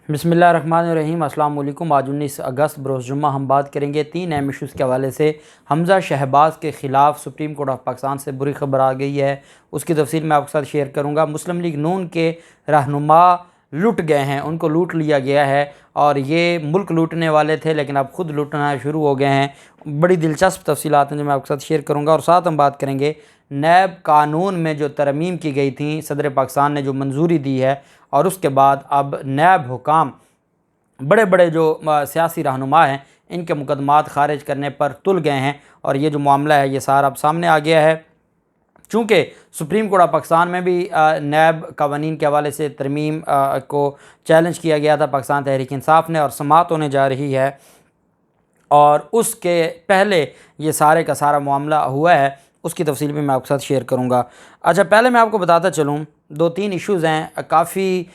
बिस्मिल्लाहिर्रहमानिर्रहीम। अस्सलाम वालेकुम। आज 19 अगस्त बरोज़ जुम्मा हम बात करेंगे 3 अहम इशूज़ के हवाले से। हमज़ा शहबाज के ख़िलाफ़ सुप्रीम कोर्ट ऑफ पाकिस्तान से बुरी खबर आ गई है, उसकी तफसील मैं आपके साथ शेयर करूँगा। मुस्लिम लीग नून के रहनुमा लुट गए हैं, उनको लूट लिया गया है और ये मुल्क लूटने वाले थे लेकिन अब ख़ुद लूटना शुरू हो गए हैं। बड़ी दिलचस्प तफसीलात हैं जो मैं आपके साथ शेयर करूँगा और साथ हम बात करेंगे नैब कानून में जो तरमीम की गई थी, सदर पाकिस्तान ने जो मंजूरी दी है और उसके बाद अब नैब हुकाम बड़े बड़े जो सियासी रहनुमा हैं इनके मुकदमात ख़ारिज करने पर तुल गए हैं और ये जो मामला है ये सारा अब सामने आ गया है। चूँकि सुप्रीम कोर्ट ऑफ पाकिस्तान में भी नैब कवानीन के हवाले से तरमीम को चैलेंज किया गया था पाकिस्तान तहरीक इंसाफ ने और समाअत होने जा रही है और उसके पहले ये सारे का सारा मामला हुआ है, उसकी तफसील भी मैं आपके साथ शेयर करूँगा। अच्छा, पहले मैं आपको बताता चलूँ 2-3 इश्यूज़ हैं, काफ़ी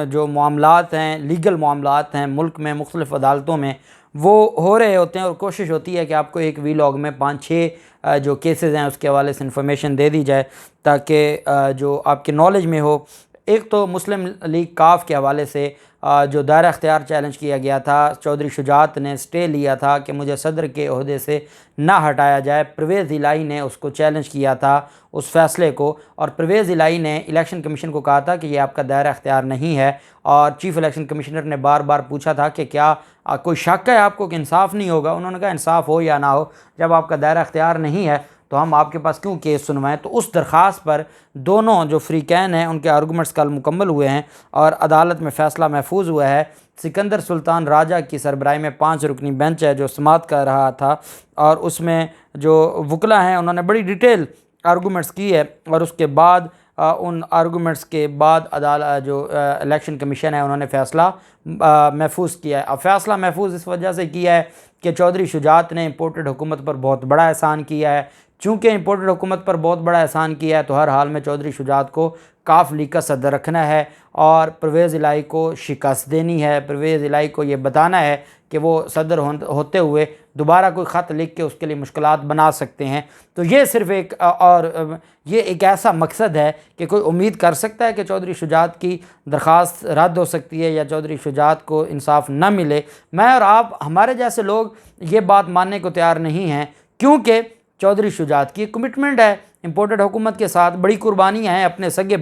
जो मामलात हैं, लीगल मामलात हैं मुल्क में मुख्तलिफ़ अदालतों में वो हो रहे होते हैं और कोशिश होती है कि आपको एक वीलॉग में 5-6 जो केसेस हैं उसके हवाले से इंफॉर्मेशन दे दी जाए ताकि जो आपके नॉलेज में हो। एक तो मुस्लिम लीग काफ के हवाले से जो दायरा अख्तियार चैलेंज किया गया था, चौधरी शुजात ने स्टे लिया था कि मुझे सदर के ओहदे से ना हटाया जाए। परवेज़ इलाही ने उसको चैलेंज किया था उस फ़ैसले को और परवेज़ इलाही ने इलेक्शन कमीशन को कहा था कि ये आपका दायरा अख्तियार नहीं है और चीफ़ इलेक्शन कमिश्नर ने बार बार पूछा था कि क्या कोई शक है आपको कि इंसाफ़ नहीं होगा। उन्होंने कहा इंसाफ़ हो या ना हो, जब आपका दायरा अख्तियार नहीं है तो हम आपके पास क्यों केस सुनवाएं। तो उस दरख्वास्त पर दोनों जो फ्रीकैन हैं उनके आर्गूमेंट्स कल मुकम्मल हुए हैं और अदालत में फ़ैसला महफूज हुआ है। सिकंदर सुल्तान राजा की सरबराही में 5 रुकनी बेंच है जो समाअत कर रहा था और उसमें जो वकला हैं उन्होंने बड़ी डिटेल आर्गूमेंट्स की है और उसके बाद उन आर्गूमेंट्स के बाद अदालत जो इलेक्शन कमीशन है उन्होंने फ़ैसला महफूज किया है। अब फ़ैसला महफूज इस वजह से किया है कि चौधरी शुजात ने इम्पोर्टेड हुकूमत पर बहुत बड़ा एहसान किया है। चूँकि इम्पोर्टेड हुकूमत पर बहुत बड़ा एहसान किया है तो हर हाल में चौधरी शुजात को काफ लीग का सदर रखना है और परवेज़ इलाही को शिकस्त देनी है। परवेज़ इलाही को ये बताना है कि वो सदर होते हुए दोबारा कोई ख़त लिख के उसके लिए मुश्किलात बना सकते हैं। तो ये सिर्फ़ एक और ये एक ऐसा मकसद है कि कोई उम्मीद कर सकता है कि चौधरी शुजात की दरख्वास्त रद्द हो सकती है या चौधरी शुजात को इंसाफ न मिले। मैं और आप हमारे जैसे लोग ये बात मानने को तैयार नहीं हैं क्योंकि चौधरी शुजात की कमिटमेंट है इम्पोर्टेड हुकूमत के साथ, बड़ी कुर्बानियाँ हैं, अपने सगे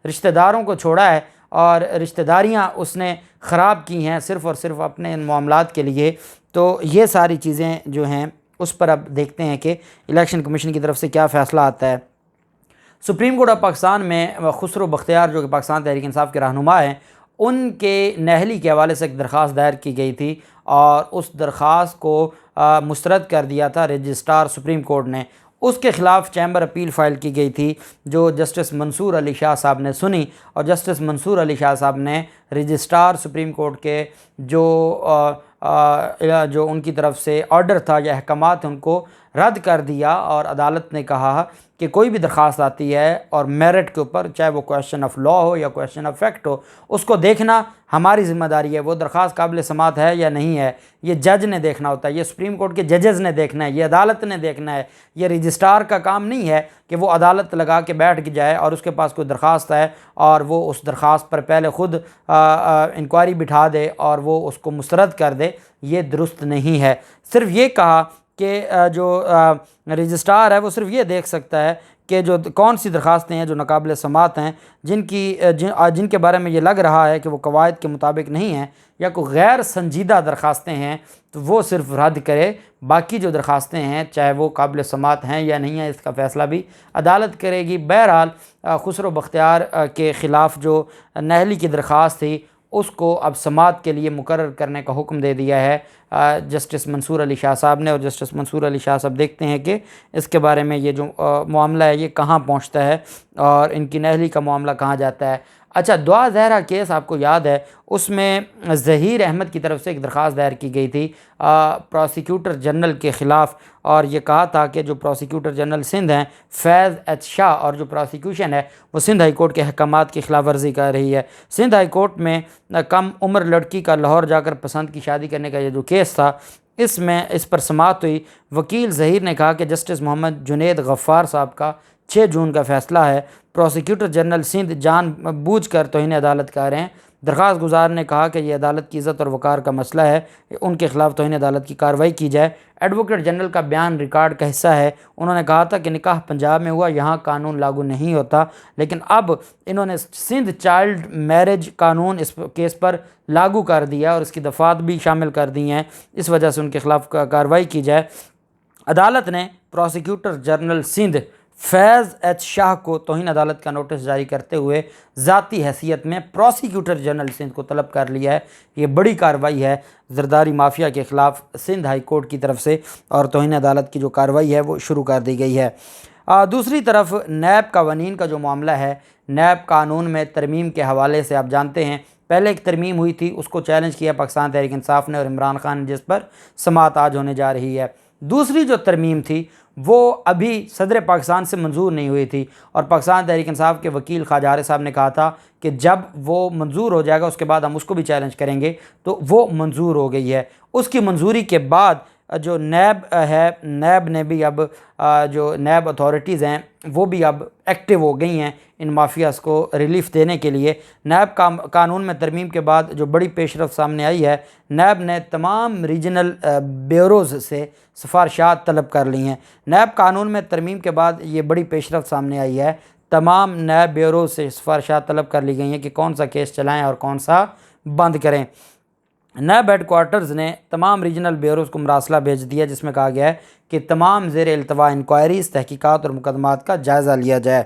रिश्तेदारों को छोड़ा है और रिश्तेदारियाँ उसने ख़राब की हैं सिर्फ़ और सिर्फ अपने इन मामलात के लिए। तो ये सारी चीज़ें जो हैं उस पर अब देखते हैं कि इलेक्शन कमीशन की तरफ से क्या फ़ैसला आता है। सुप्रीम कोर्ट ऑफ पाकिस्तान में खुसरो बख्तियार जो कि पाकिस्तान तहरीक इंसाफ के रहनुमा हैं उनके नहली के हवाले से एक दरख्वास्त दायर की गई थी और उस दरख्वास्त को मुस्तरद कर दिया था रजिस्ट्रार सुप्रीम कोर्ट ने। उसके ख़िलाफ़ चैम्बर अपील फ़ाइल की गई थी जो जस्टिस मंसूर अली शाह साहब ने सुनी और जस्टिस मंसूर अली शाह साहब ने रजिस्ट्रार सुप्रीम कोर्ट के जो उनकी तरफ से ऑर्डर था या अहकामात थे उनको रद्द कर दिया और अदालत ने कहा कि कोई भी दरख्वास्त आती है और मेरिट के ऊपर, चाहे वो क्वेश्चन ऑफ लॉ हो या क्वेश्चन ऑफ फैक्ट हो, उसको देखना हमारी ज़िम्मेदारी है। वो दरख्वास्त काबिल समाअत है या नहीं है ये जज ने देखना होता है, ये सुप्रीम कोर्ट के जजेस ने देखना है, ये अदालत ने देखना है। ये रजिस्ट्रार का काम नहीं है कि वो अदालत लगा के बैठ जाए और उसके पास कोई दरख्वास्त है और वो उस दरख्वास्त पर पहले ख़ुद इंक्वायरी बिठा दे और वो उसको मुस्तरद कर दे। ये दुरुस्त नहीं है। सिर्फ ये कहा कि जो रजिस्ट्रार है वो सिर्फ ये देख सकता है कि जो कौन सी दरख्वास्तें हैं जो नाकाबिल समाअत हैं, जिनके बारे में ये लग रहा है कि वो कवायद के मुताबिक नहीं हैं या कोई गैर संजीदा दरख्वास्तें हैं तो वो सिर्फ रद्द करे। बाकी जो दरख्वास्तें हैं चाहे वो काबिल समाअत हैं या नहीं है इसका फ़ैसला भी अदालत करेगी। बहरहाल खुसरो बख्तियार के ख़िलाफ़ जो नहली की दरख्वास्त थी उसको अब समाअत के लिए मुकर्रर करने का हुक्म दे दिया है जस्टिस मंसूर अली शाह साहब ने और जस्टिस मंसूर अली शाह साहब देखते हैं कि इसके बारे में ये जो मामला है ये कहाँ पहुँचता है और इनकी नहली का मामला कहाँ जाता है। अच्छा, दुआ ज़हरा केस आपको याद है, उसमें ज़हीर अहमद की तरफ से एक दरख्वास्त दायर की गई थी प्रोसिक्यूटर जनरल के ख़िलाफ़ और ये कहा था कि जो प्रोसिक्यूटर जनरल सिंध हैं फैज़ एच शाह और जो प्रोसिक्यूशन है वो सिंध हाई कोर्ट के अहकामात की खिलाफ वर्जी कर रही है। सिंध हाई कोर्ट में कम उम्र लड़की का लाहौर जाकर पसंद की शादी करने का ये जो केस था इस पर समाअत हुई। वकील ज़हीर ने कहा कि जस्टिस मोहम्मद जुनैद गफ़्फ़ार साहब का 6 जून का फ़ैसला है। प्रोसिक्यूटर जनरल सिंध जानबूझकर तौहीन अदालत कर रहे हैं। दरख्वास्त गुजार ने कहा कि यह अदालत की इज़्ज़त और वक़ार का मसला है, उनके खिलाफ तौहीन अदालत की कार्रवाई की जाए। एडवोकेट जनरल का बयान रिकॉर्ड का हिस्सा है। उन्होंने कहा था कि निकाह पंजाब में हुआ, यहाँ कानून लागू नहीं होता, लेकिन अब इन्होंने सिंध चाइल्ड मैरिज कानून इस केस पर लागू कर दिया और इसकी दफ़ात भी शामिल कर दी हैं, इस वजह से उनके खिलाफ कार्रवाई की जाए। अदालत ने प्रोसिक्यूटर जनरल सिंध फैज़ एच शाह को तौहीन अदालत का नोटिस जारी करते हुए ज़ाती हैसियत में प्रोसिक्यूटर जनरल सिंध को तलब कर लिया है। ये बड़ी कार्रवाई है ज़रदारी माफिया के ख़िलाफ़ सिंध हाई कोर्ट की तरफ से, और तौहीन अदालत की जो कार्रवाई है वो शुरू कर दी गई है। दूसरी तरफ नैब कानून का जो मामला है, नैब कानून में तरमीम के हवाले से आप जानते हैं पहले एक तरमीम हुई थी, उसको चैलेंज किया पाकिस्तान तहरीक इंसाफ ने और इमरान खान ने, जिस पर समाअत आज होने जा रही है। दूसरी जो तरमीम थी वो अभी सदर पाकिस्तान से मंजूर नहीं हुई थी, और पाकिस्तान तहरीक इंसाफ के वकील ख्वाजा साहब ने कहा था कि जब वो मंजूर हो जाएगा उसके बाद हम उसको भी चैलेंज करेंगे, तो वो मंजूर हो गई है। उसकी मंजूरी के बाद जो नैब है, नैब ने भी अब जो नैब अथॉरिटीज़ हैं वो भी अब एक्टिव हो गई हैं इन माफियाज़ को रिलीफ देने के लिए। नैब कानून में तरमीम के बाद जो बड़ी पेशरफ सामने आई है, नैब ने तमाम रीजनल ब्यूरोज़ से सिफारिशात तलब कर ली हैं। नैब कानून में तरमीम के बाद ये बड़ी पेशरफ सामने आई है, तमाम नैब ब्यूरो से सिफारिशात तलब कर ली गई हैं कि कौन सा केस चलाएँ और कौन सा बंद करें। नैब हेडकोार्टर्स ने तमाम रीजनल ब्यूरोज़ को मरासला भेज दिया, जिसमें कहा गया है कि तमाम ज़ेर इल्तवा इंक्वायरीज़, तहकीकात और मुकदमात का जायज़ा लिया जाए।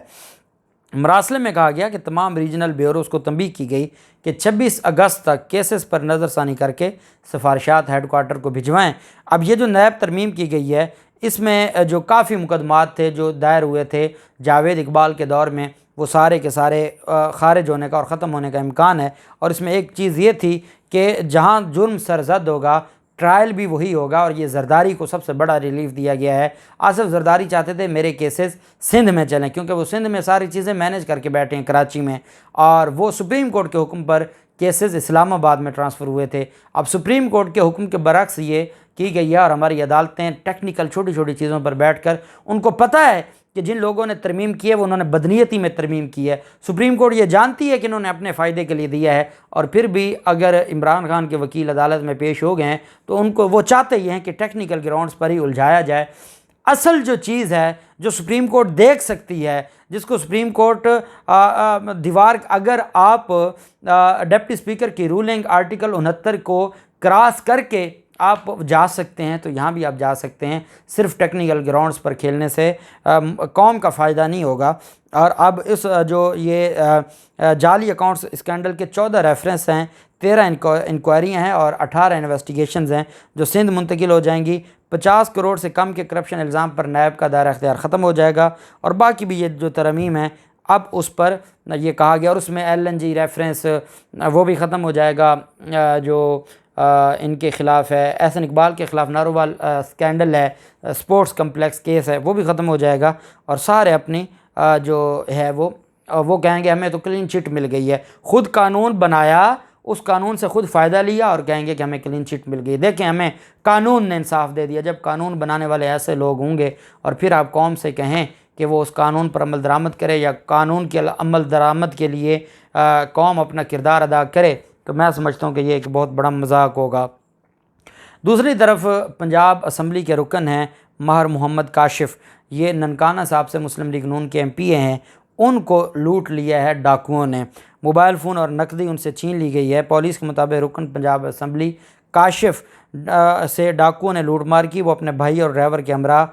मरासले में कहा गया कि तमाम रीजनल ब्यूरोज़ को तंबीह की गई कि 26 अगस्त तक केसेस पर नज़रसानी करके सिफारिशात हेडकोार्टर को भिजवाएँ। अब ये जो नैब तरमीम की गई है, इसमें जो काफ़ी मुकदमात थे जो दायर हुए थे जावेद इकबाल के दौर में, वो सारे के सारे खारिज होने का और ख़त्म होने का इम्कान है। और इसमें एक चीज़ ये थी कि जहाँ जुर्म सरजद होगा ट्रायल भी वही होगा, और ये जरदारी को सबसे बड़ा रिलीफ दिया गया है। आसिफ जरदारी चाहते थे मेरे केसेस सिंध में चलें, क्योंकि वो सिंध में सारी चीज़ें मैनेज करके बैठे हैं कराची में, और वो सुप्रीम कोर्ट के हुक्म पर केसेस इस्लामाबाद में ट्रांसफ़र हुए थे। अब सुप्रीम कोर्ट के हुक्म के बरक्स ये की गई है, और हमारी अदालतें टेक्निकल छोटी छोटी चीज़ों पर बैठ कर, उनको पता है कि जिन लोगों ने तरमीम की है वो उन्होंने बदनीयती में तरमीम की है। सुप्रीम कोर्ट ये जानती है कि इन्होंने अपने फ़ायदे के लिए दिया है, और फिर भी अगर इमरान खान के वकील अदालत में पेश हो गए हैं तो उनको वो चाहते ही हैं कि टेक्निकल ग्राउंड्स पर ही उलझाया जाए। असल जो चीज़ है जो सुप्रीम कोर्ट देख सकती है, जिसको सुप्रीम कोर्ट दीवार, अगर आप डिप्टी स्पीकर की रूलिंग आर्टिकल 69 को क्रॉस करके आप जा सकते हैं, तो यहाँ भी आप जा सकते हैं। सिर्फ टेक्निकल ग्राउंड्स पर खेलने से कौम का फ़ायदा नहीं होगा। और अब इस जो ये जाली अकाउंट्स स्कैंडल के 14 रेफरेंस हैं, 13 इंक्वायरियाँ हैं और 18 इन्वेस्टिगेशंस हैं जो सिंध मुंतकिल हो जाएंगी। 50 करोड़ से कम के करप्शन इल्ज़ाम पर नैब का दायरा इख्तियार ख़त्म हो जाएगा, और बाकी भी ये जो तरमीम है अब उस पर ये कहा गया, और उसमें LNG रेफरेंस वो भी ख़त्म हो जाएगा जो इनके ख़िलाफ़ है, एहसन इकबाल के ख़िलाफ़ नारोवाल स्कैंडल है, स्पोर्ट्स कम्प्लेक्स केस है, वो भी ख़त्म हो जाएगा, और सारे अपनी जो है वो कहेंगे हमें तो क्लीन चिट मिल गई है। ख़ुद कानून बनाया, उस कानून से ख़ुद फ़ायदा लिया और कहेंगे कि हमें क्लीन चिट मिल गई। देखें, हमें कानून ने इंसाफ दे दिया। जब कानून बनाने वाले ऐसे लोग होंगे और फिर आप कौम से कहें कि वो उस कानून पर अमल दरामद करे या कानून के अमल दरामद के लिए कौम अपना किरदार अदा करे, तो मैं समझता हूँ कि ये एक बहुत बड़ा मजाक होगा। दूसरी तरफ पंजाब असम्बली के रुकन हैं महर मोहम्मद काशिफ, ये ननकाना साहब से मुस्लिम लीग नून के MPA हैं, उनको लूट लिया है डाकुओं ने। मोबाइल फ़ोन और नकदी उनसे छीन ली गई है। पुलिस के मुताबिक रुकन पंजाब असम्बली काशिफ से डाकुओं ने लूटमार की। वो अपने भाई और ड्राइवर के हमरा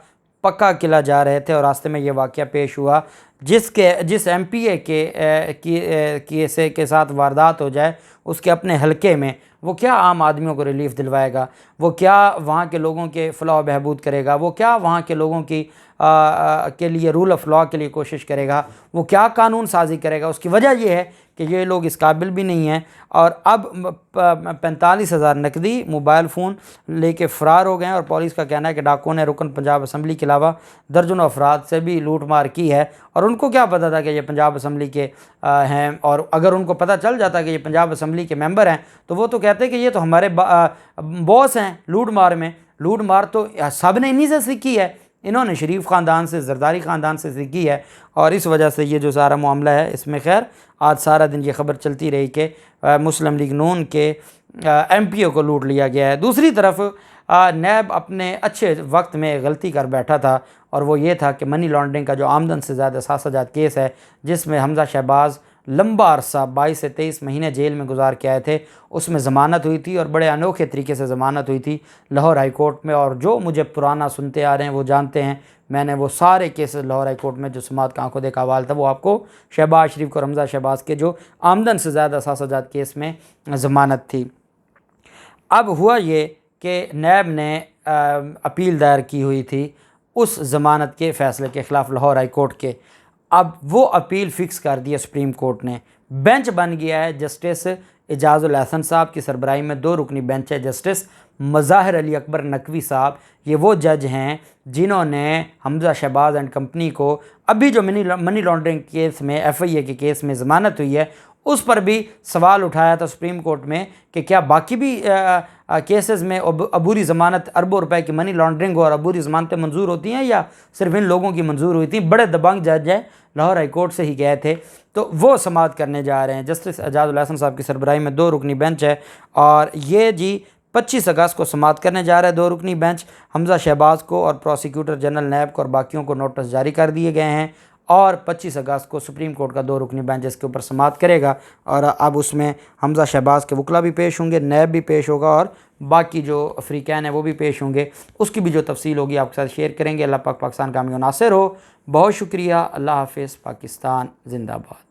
पक्का किला जा रहे थे और रास्ते में ये वाक़या पेश हुआ। जिस MPA के साथ वारदात हो जाए, उसके अपने हलके में वो क्या आम आदमियों को रिलीफ दिलवाएगा, वो क्या वहाँ के लोगों के फ़लाह बहबूद करेगा, वो क्या वहाँ के लोगों की के लिए रूल ऑफ़ लॉ के लिए कोशिश करेगा, वो क्या कानून साजी करेगा। उसकी वजह यह है कि ये लोग इस काबिल भी नहीं हैं। और अब 45,000 नकदी, मोबाइल फ़ोन लेके फ़रार हो गए हैं, और पुलिस का कहना है कि डाकुओं ने रुकन पंजाब असम्बली के अलावा दर्जनों अफराद से भी लूट मार की है। और उनको क्या पता था कि ये पंजाब असम्बली के हैं, और अगर उनको पता चल जाता कि ये पंजाब असम्बली के मेंबर हैं तो वो तो कहते कि ये तो हमारे बॉस हैं लूट मार में। लूट मार तो सब ने इन्हीं से सीखी है, इन्होंने शरीफ ख़ानदान से, ज़रदारी ख़ानदान से सीखी है और इस वजह से ये जो सारा मामला है इसमें खैर आज सारा दिन ये ख़बर चलती रही कि मुस्लिम लीग नून के MPO को लूट लिया गया है। दूसरी तरफ नैब अपने अच्छे वक्त में गलती कर बैठा था और वो ये था कि मनी लॉन्ड्रिंग का जो आमदन से ज़्यादा सासाजात केस है जिसमें हमज़ा शहबाज लंबा अरसा 22 से 23 महीने जेल में गुजार के आए थे, उसमें ज़मानत हुई थी और बड़े अनोखे तरीके से ज़मानत हुई थी लाहौर हाई कोर्ट में। और जो मुझे पुराना सुनते आ रहे हैं वो जानते हैं, मैंने वो सारे केसेस लाहौर हाई कोर्ट में जो समात का आंखों देखा हवाल था वो आपको शहबाज शरीफ को, हमज़ा शहबाज के जो आमदन से ज़्यादा सासाजात केस में ज़मानत थी। अब हुआ ये कि नैब ने अपील दायर की हुई थी उस ज़मानत के फ़ैसले के ख़िलाफ़ लाहौर हाई कोर्ट के। अब वो अपील फ़िक्स कर दी है सुप्रीम कोर्ट ने। बेंच बन गया है जस्टिस एजाज़ुल अहसन साहब की सरबराही में 2 रुकनी बेंच है। जस्टिस मज़ाहिर अली अकबर नकवी साहब, ये वो जज हैं जिन्होंने हमज़ा शहबाज एंड कंपनी को अभी जो मनी लॉन्ड्रिंग केस में FIA के केस में ज़मानत हुई है उस पर भी सवाल उठाया था सुप्रीम कोर्ट में कि क्या बाकी भी केसेस में अबूरी ज़मानत अरबों रुपए की मनी लॉन्ड्रिंग और अबूरी ज़मानतें मंजूर होती हैं या सिर्फ इन लोगों की मंजूर हुई थी। बड़े दबंग जज है, लाहौर हाई कोर्ट से ही गए थे, तो वो समाअत करने जा रहे हैं। जस्टिस एजाज़ुल अहसन साहब की सरबराही में 2 रुकनी बेंच है और ये जी 25 अगस्त को समाअत करने जा रहा है 2 रुकनी बेंच। हमज़ा शहबाज को और प्रोसिक्यूटर जनरल नैब को और बाकियों को नोटिस जारी कर दिए गए हैं और 25 अगस्त को सुप्रीम कोर्ट का 2 रुकनी बेंच इसके ऊपर समाअत करेगा। और अब उसमें हमज़ा शहबाज के वकला भी पेश होंगे, नैब भी पेश होगा और बाकी जो अफ्रीकैन है वो भी पेश होंगे। उसकी भी जो तफसील होगी आपके साथ शेयर करेंगे। अल्लाह पाक पाकिस्तान कामयाब नासिर हो। बहुत शुक्रिया। अल्लाह हाफ़िज़। पाकिस्तान जिंदाबाद।